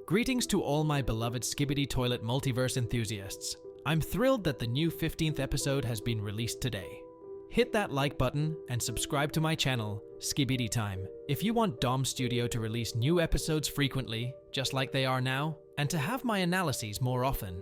Greetings to all my beloved Skibidi Toilet Multiverse enthusiasts. I'm thrilled that the new 15th episode has been released today. Hit that like button and subscribe to my channel, Skibidi Time, if you want Dom Studio to release new episodes frequently, just like they are now, and to have my analyses more often.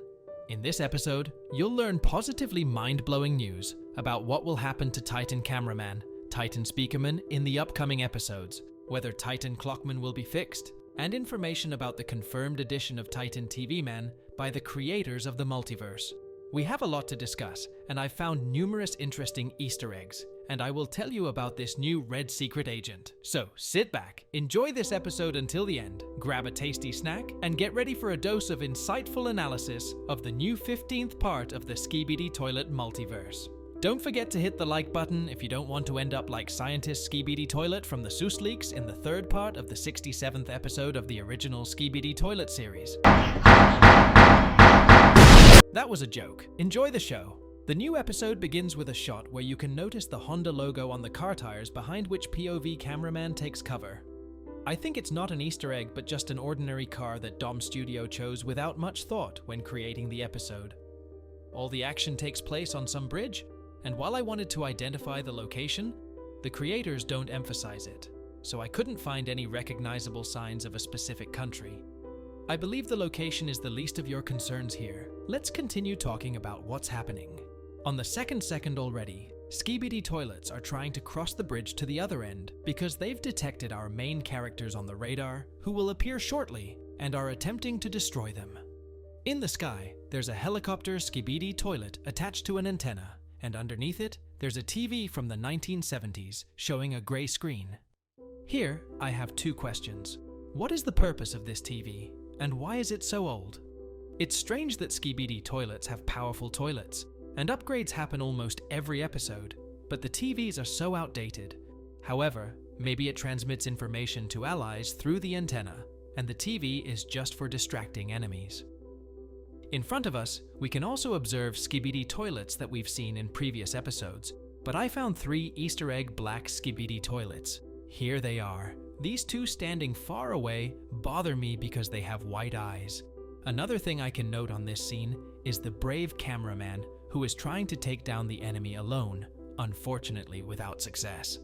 In this episode, you'll learn positively mind-blowing news about what will happen to Titan Cameraman, Titan Speakerman in the upcoming episodes, whether Titan Clockman will be fixed, and information about the confirmed addition of Titan TV Man by the creators of the multiverse. We have a lot to discuss, and I've found numerous interesting Easter eggs, and I will tell you about this new red secret agent. So sit back, enjoy this episode until the end, grab a tasty snack, and get ready for a dose of insightful analysis of the new 15th part of the Skibidi Toilet Multiverse. Don't forget to hit the like button if you don't want to end up like scientist Skibidi Toilet from the Seuss Leaks in the third part of the 67th episode of the original Skibidi Toilet series. That was a joke. Enjoy the show. The new episode begins with a shot where you can notice the Honda logo on the car tires behind which POV cameraman takes cover. I think it's not an Easter egg but just an ordinary car that Dom Studio chose without much thought when creating the episode. All the action takes place on some bridge, and while I wanted to identify the location, the creators don't emphasize it, so I couldn't find any recognizable signs of a specific country. I believe the location is the least of your concerns here. Let's continue talking about what's happening. On the second already, Skibidi Toilets are trying to cross the bridge to the other end because they've detected our main characters on the radar, who will appear shortly, and are attempting to destroy them. In the sky, there's a helicopter Skibidi Toilet attached to an antenna, and underneath it, there's a TV from the 1970s showing a gray screen. Here, I have two questions. What is the purpose of this TV, and why is it so old? It's strange that Skibidi Toilets have powerful toilets, and upgrades happen almost every episode, but the TVs are so outdated. However, maybe it transmits information to allies through the antenna, and the TV is just for distracting enemies. In front of us, we can also observe Skibidi Toilets that we've seen in previous episodes, but I found 3 Easter egg black Skibidi Toilets. Here they are. These two standing far away bother me because they have white eyes. Another thing I can note on this scene is the brave cameraman who is trying to take down the enemy alone, unfortunately without success.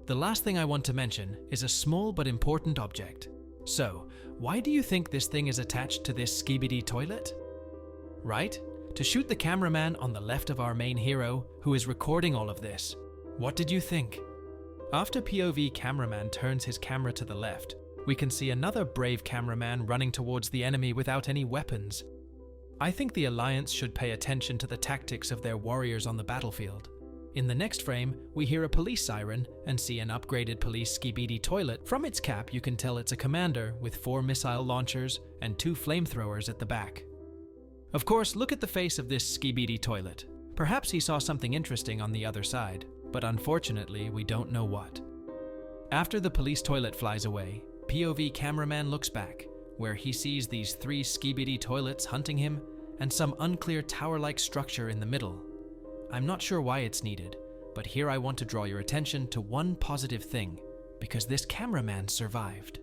The last thing I want to mention is a small but important object. So, why do you think this thing is attached to this Skibidi Toilet? Right? To shoot the cameraman on the left of our main hero, who is recording all of this. What did you think? After POV cameraman turns his camera to the left, we can see another brave cameraman running towards the enemy without any weapons. I think the Alliance should pay attention to the tactics of their warriors on the battlefield. In the next frame, we hear a police siren and see an upgraded police Skibidi Toilet. From its cap, you can tell it's a commander with 4 missile launchers and 2 flamethrowers at the back. Of course, look at the face of this Skibidi Toilet. Perhaps he saw something interesting on the other side, but unfortunately, we don't know what. After the police toilet flies away, POV cameraman looks back, where he sees these 3 Skibidi Toilets hunting him and some unclear tower-like structure in the middle. I'm not sure why it's needed, but here I want to draw your attention to one positive thing, because this cameraman survived.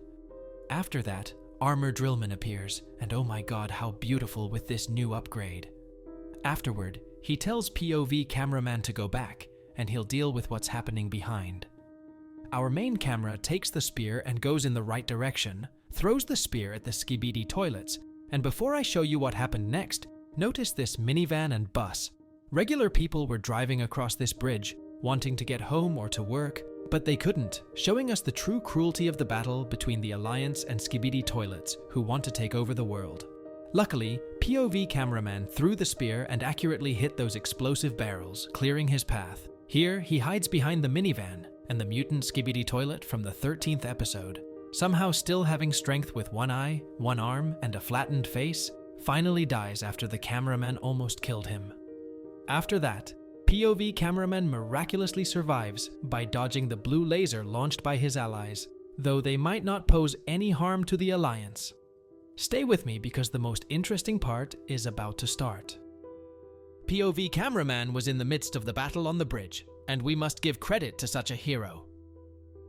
After that, Armor Drillman appears, and oh my god, how beautiful with this new upgrade. Afterward, he tells POV cameraman to go back, and he'll deal with what's happening behind. Our main camera takes the spear and goes in the right direction, throws the spear at the Skibidi Toilets, and before I show you what happened next, notice this minivan and bus. Regular people were driving across this bridge, wanting to get home or to work, but they couldn't, showing us the true cruelty of the battle between the Alliance and Skibidi Toilets, who want to take over the world. Luckily, POV cameraman threw the spear and accurately hit those explosive barrels, clearing his path. Here, he hides behind the minivan, and the mutant Skibidi Toilet from the 13th episode, somehow still having strength with 1 eye, 1 arm, and a flattened face, finally dies after the cameraman almost killed him. After that, POV cameraman miraculously survives by dodging the blue laser launched by his allies, though they might not pose any harm to the Alliance. Stay with me because the most interesting part is about to start. POV cameraman was in the midst of the battle on the bridge, and we must give credit to such a hero.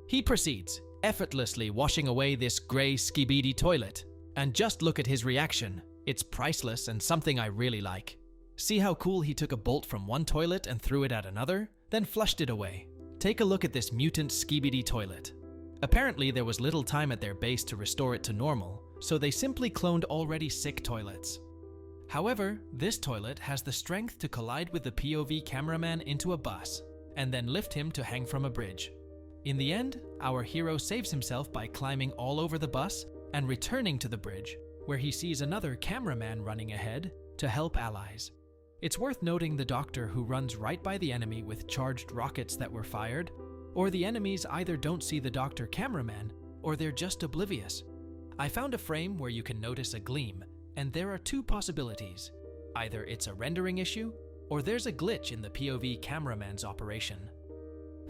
He proceeds, effortlessly washing away this grey Skibidi Toilet, And just look at his reaction. It's priceless and something I really like. See how cool he took a bolt from one toilet and threw it at another, then flushed it away. Take a look at this mutant Skibidi toilet. Apparently there was little time at their base to restore it to normal, so they simply cloned already sick toilets. However, this toilet has the strength to collide with the POV cameraman into a bus, and then lift him to hang from a bridge. In the end, our hero saves himself by climbing all over the bus and returning to the bridge, where he sees another cameraman running ahead to help allies. It's worth noting the doctor who runs right by the enemy with charged rockets that were fired, or the enemies either don't see the doctor cameraman, or they're just oblivious. I found a frame where you can notice a gleam, and there are two possibilities. Either it's a rendering issue, or there's a glitch in the POV cameraman's operation.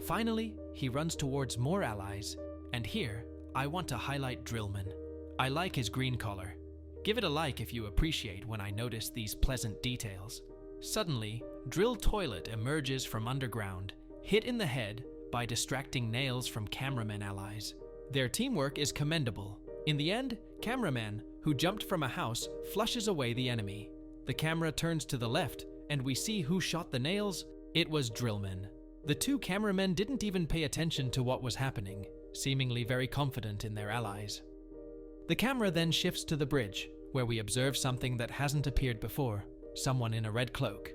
Finally, he runs towards more allies, and here, I want to highlight Drillman. I like his green collar. Give it a like if you appreciate when I notice these pleasant details. Suddenly, Drill Toilet emerges from underground, hit in the head by distracting nails from cameraman allies. Their teamwork is commendable. In the end, cameraman, who jumped from a house, flushes away the enemy. The camera turns to the left, and we see who shot the nails. It was Drillman. The two cameramen didn't even pay attention to what was happening, seemingly very confident in their allies. The camera then shifts to the bridge, where we observe something that hasn't appeared before, someone in a red cloak.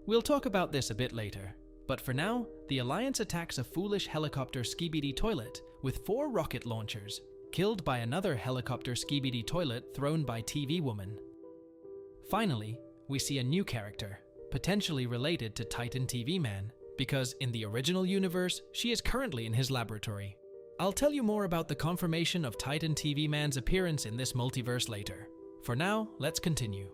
We'll talk about this a bit later, but for now, the Alliance attacks a foolish helicopter Skibidi Toilet with 4 rocket launchers, killed by another helicopter Skibidi Toilet thrown by TV Woman. Finally, we see a new character, potentially related to Titan TV Man, because in the original universe, she is currently in his laboratory. I'll tell you more about the confirmation of Titan TV Man's appearance in this multiverse later. For now, let's continue.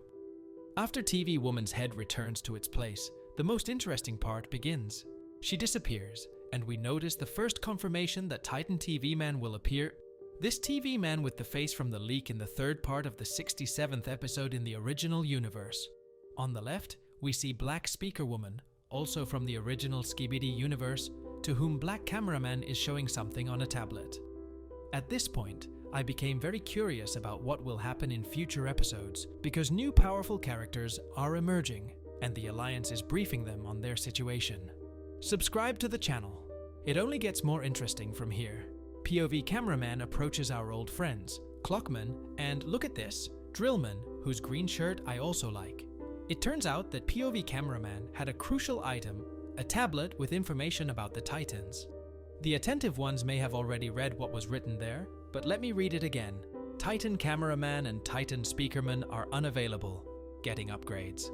After TV Woman's head returns to its place, the most interesting part begins. She disappears, and we notice the first confirmation that Titan TV Man will appear. This TV Man with the face from the leak in the 3rd part of the 67th episode in the original universe. On the left, we see Black Speaker Woman, also from the original Skibidi universe, to whom Black Cameraman is showing something on a tablet. At this point, I became very curious about what will happen in future episodes, because new powerful characters are emerging, and the Alliance is briefing them on their situation. Subscribe to the channel. It only gets more interesting from here. POV Cameraman approaches our old friends, Clockman, and look at this, Drillman, whose green shirt I also like. It turns out that POV Cameraman had a crucial item, a tablet with information about the Titans. The attentive ones may have already read what was written there, but let me read it again. Titan Cameraman and Titan Speakerman are unavailable, getting upgrades.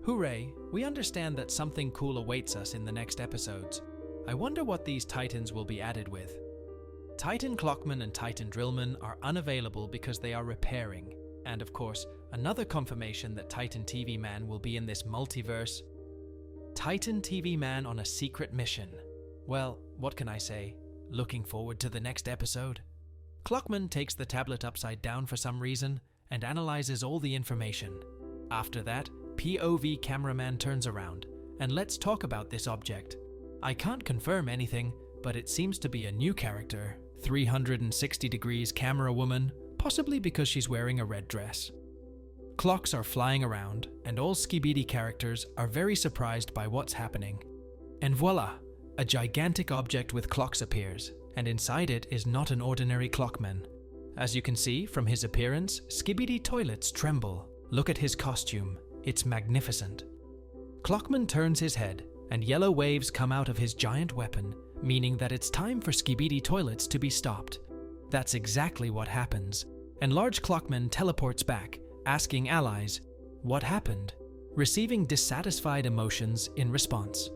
Hooray, we understand that something cool awaits us in the next episodes. I wonder what these Titans will be added with. Titan Clockman and Titan Drillman are unavailable because they are repairing, and of course, another confirmation that Titan TV Man will be in this multiverse. Titan TV Man on a secret mission. Well, what can I say? Looking forward to the next episode. Clockman takes the tablet upside down for some reason and analyzes all the information. After that, POV Cameraman turns around, and let's talk about this object. I can't confirm anything, but it seems to be a new character, 360 degrees camera woman, possibly because she's wearing a red dress. Clocks are flying around, and all Skibidi characters are very surprised by what's happening. And voila! A gigantic object with clocks appears, and inside it is not an ordinary clockman. As you can see from his appearance, Skibidi Toilets tremble. Look at his costume, it's magnificent. Clockman turns his head, and yellow waves come out of his giant weapon, meaning that it's time for Skibidi Toilets to be stopped. That's exactly what happens, and Large Clockman teleports back, asking allies, what happened? Receiving dissatisfied emotions in response.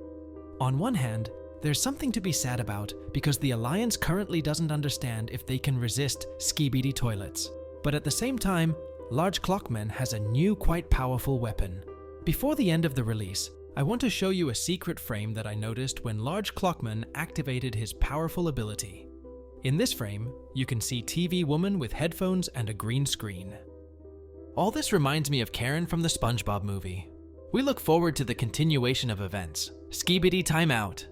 On one hand, there's something to be sad about because the Alliance currently doesn't understand if they can resist Skibidi Toilets. But at the same time, Large Clockman has a new quite powerful weapon. Before the end of the release, I want to show you a secret frame that I noticed when Large Clockman activated his powerful ability. In this frame, you can see TV Woman with headphones and a green screen. All this reminds me of Karen from the SpongeBob movie. We look forward to the continuation of events. Skibidi time out.